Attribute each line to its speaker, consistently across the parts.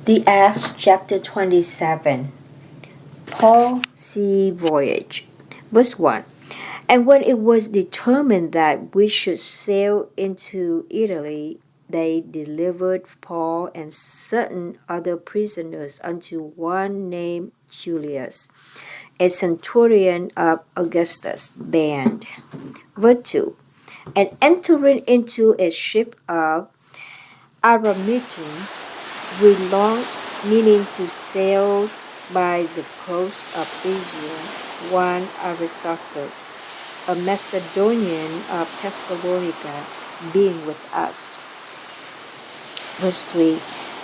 Speaker 1: The Acts chapter 27. Paul Sea Voyage. Verse 1. And when it was determined that we should sail into Italy, they delivered Paul and certain other prisoners unto one named Julius, a centurion of Augustus' band. Verse 2. And entering into a ship of Adramyttium, we launched, meaning to sail by the coast of Asia, one Aristarchus, a Macedonian of Thessalonica, being with us. Verse 3.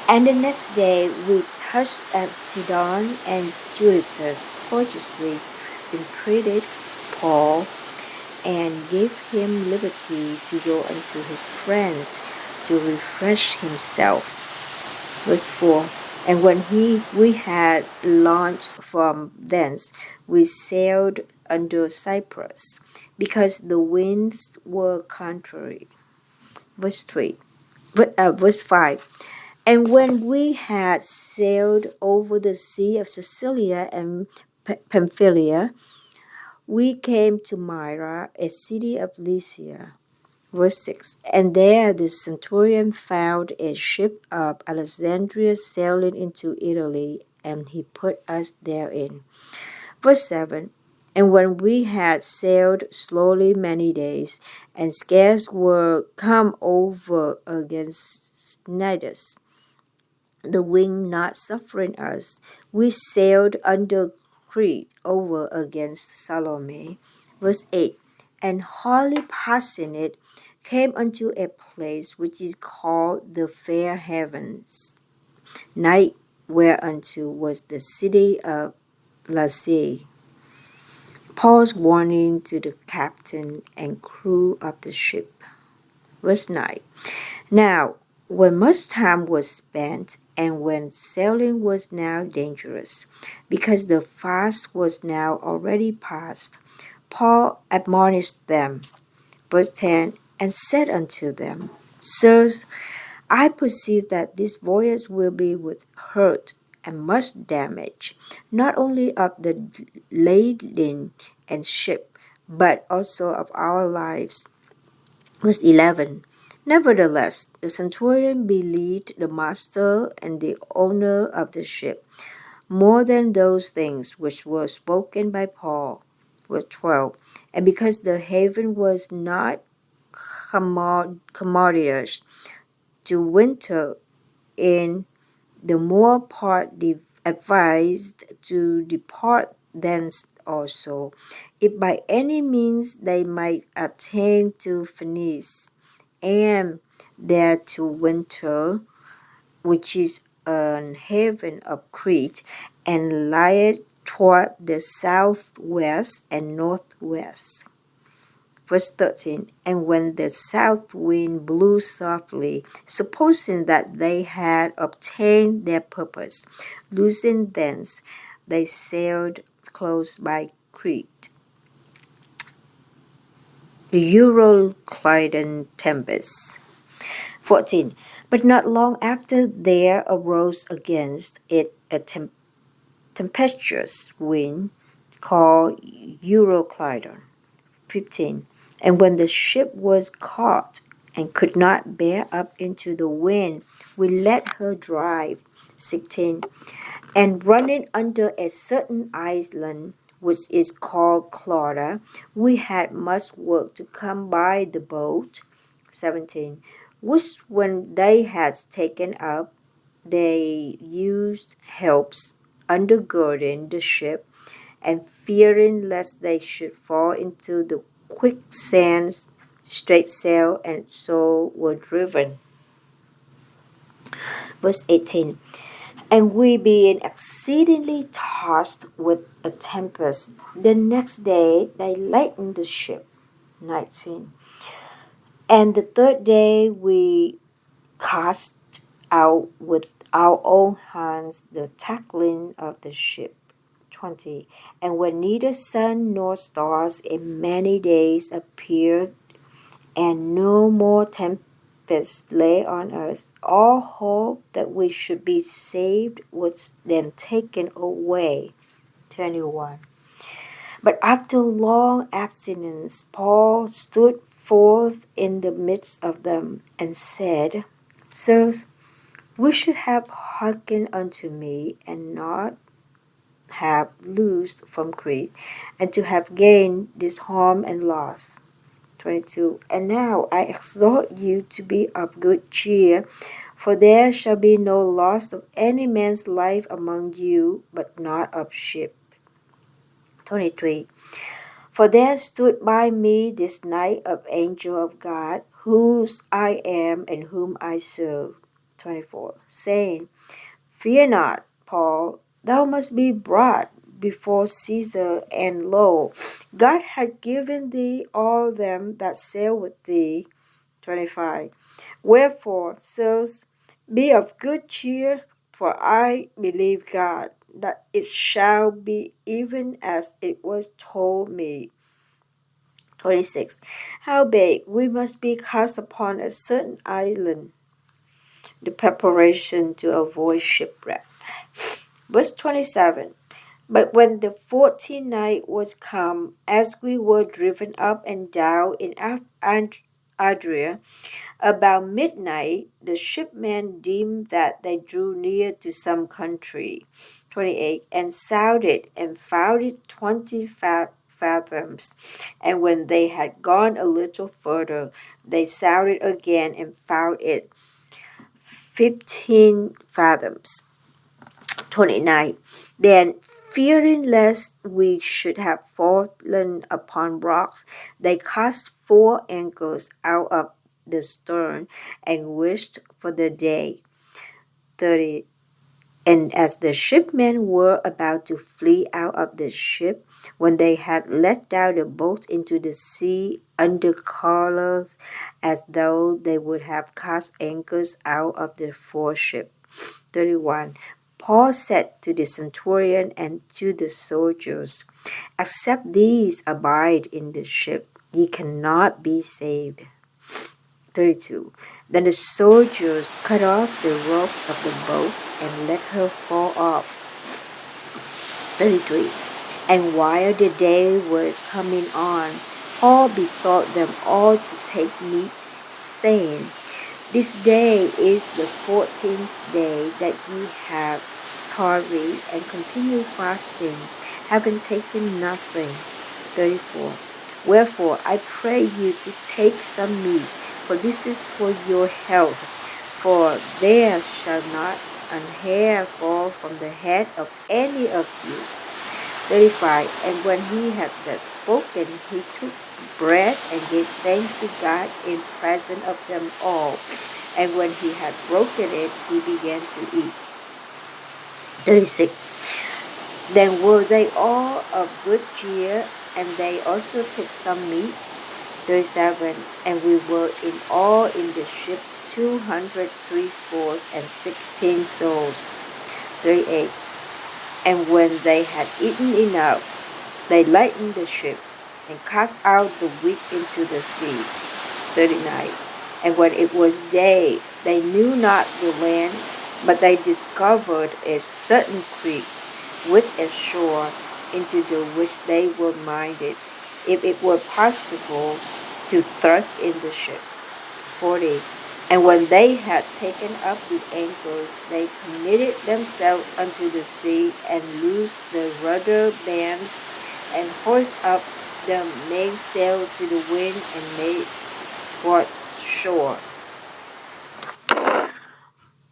Speaker 1: And the next day we touched at Sidon, and Julius courteously entreated Paul and gave him liberty to go unto his friends to refresh himself. Verse 4. And when we had launched from thence, we sailed under Cyprus, because the winds were contrary. Verse 5. And when we had sailed over the sea of Sicilia and Pamphylia, we came to Myra, a city of Lycia. Verse 6. And there the centurion found a ship of Alexandria sailing into Italy, and he put us therein. Verse 7. And when we had sailed slowly many days, and scarce were come over against Cnidus, the wind not suffering us, we sailed under Crete over against Salome. Verse 8. And hardly passing it, came unto a place which is called the Fair Havens, night whereunto was the city of Lasea. Paul's warning to the captain and crew of the ship. Verse 9. Now, when much time was spent, and when sailing was now dangerous, because the fast was now already past, Paul admonished them. Verse 10. And said unto them, Sirs, I perceive that this voyage will be with hurt and much damage, not only of the lading and ship, but also of our lives. Verse 11. Nevertheless, the centurion believed the master and the owner of the ship more than those things which were spoken by Paul. Verse 12. And because the haven was not commodious to winter in, the more part advised to depart thence also, if by any means they might attain to Phoenice, and there to winter, which is an haven of Crete, and lieth toward the southwest and northwest. Verse 13. And when the south wind blew softly, supposing that they had obtained their purpose, losing thence, they sailed close by Crete. The Euroclydon tempest. 14. But not long after there arose against it a tempestuous wind called Euroclydon. 15. And when the ship was caught and could not bear up into the wind, we let her drive. 16. And running under a certain island, which is called Clauda, we had much work to come by the boat. 17. Which when they had taken up, they used helps undergirding the ship, and fearing lest they should fall into the quicksands, straight sail, and so were driven. Verse 18. And we being exceedingly tossed with a tempest, the next day they lightened the ship. 19. And the third day we cast out with our own hands the tackling of the ship. 20. And when neither sun nor stars in many days appeared, and no more tempest tempest lay on us, all hope that we should be saved was then taken away. 21. But after long abstinence, Paul stood forth in the midst of them and said, Sirs, we should have hearkened unto me, and not have loosed from Crete, and to have gained this harm and loss. 22. And now I exhort you to be of good cheer, for there shall be no loss of any man's life among you, but not of ship. 23. For there stood by me this night an angel of God, whose I am and whom I serve. 24. Saying, Fear not, Paul, thou must be brought before Caesar, and lo, God hath given thee all them that sail with thee. 25. Wherefore, sirs, be of good cheer, for I believe God, that it shall be even as it was told me. 26. Howbeit, we must be cast upon a certain island, the preparation to avoid shipwreck. Verse 27. But when the 14th night was come, as we were driven up and down in Adria, about midnight, the shipmen deemed that they drew near to some country. 28. And sounded, and found it 20 fathoms. And when they had gone a little further, they sounded again, and found it 15 fathoms. 29. Then, fearing lest we should have fallen upon rocks, they cast 4 anchors out of the stern, and wished for the day. 30. And as the shipmen were about to flee out of the ship, when they had let down the boats into the sea under colors, as though they would have cast anchors out of the foreship. 31. Paul said to the centurion and to the soldiers, Except these abide in the ship, ye cannot be saved. 32. Then the soldiers cut off the ropes of the boat and let her fall off. 33. And while the day was coming on, Paul besought them all to take meat, saying, This day is the 14th day that ye have tarried and continued fasting, having taken nothing. 34. Wherefore I pray you to take some meat, for this is for your health. For there shall not an hair fall from the head of any of you. 35. And when he had thus spoken, he took bread and gave thanks to God in presence of them all. And when he had broken it, he began to eat. 36. Then were they all of good cheer, and they also took some meat. 37. And we were in all in the ship 260 souls. 38. And when they had eaten enough, they lightened the ship, and cast out the wheat into the sea. 39. And when it was day, they knew not the land, but they discovered a certain creek with a shore, into the which they were minded, if it were possible, to thrust in the ship. 40. And when they had taken up the anchors, they committed themselves unto the sea, and loosed the rudder bands, and hoised up the mainsail to the wind, and made toward shore.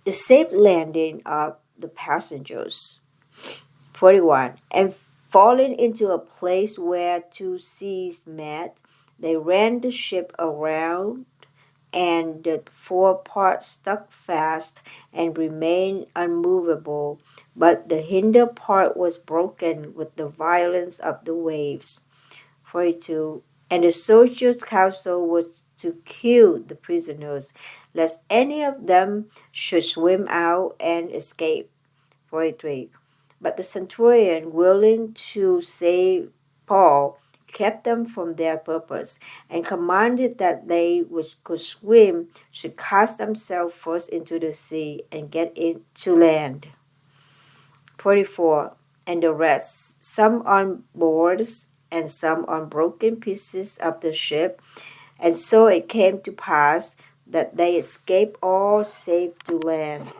Speaker 1: The safe landing of the passengers. 41. And falling into a place where 2 seas met, they ran the ship around, and the forepart stuck fast and remained unmovable, but the hinder part was broken with the violence of the waves. 42. And the soldiers' counsel was to kill the prisoners, lest any of them should swim out and escape. 43. But the centurion, willing to save Paul, kept them from their purpose, and commanded that they which could swim should cast themselves first into the sea and get into land. 44. And the rest, some on boards and some on broken pieces of the ship. And so it came to pass that they escaped all safe to land.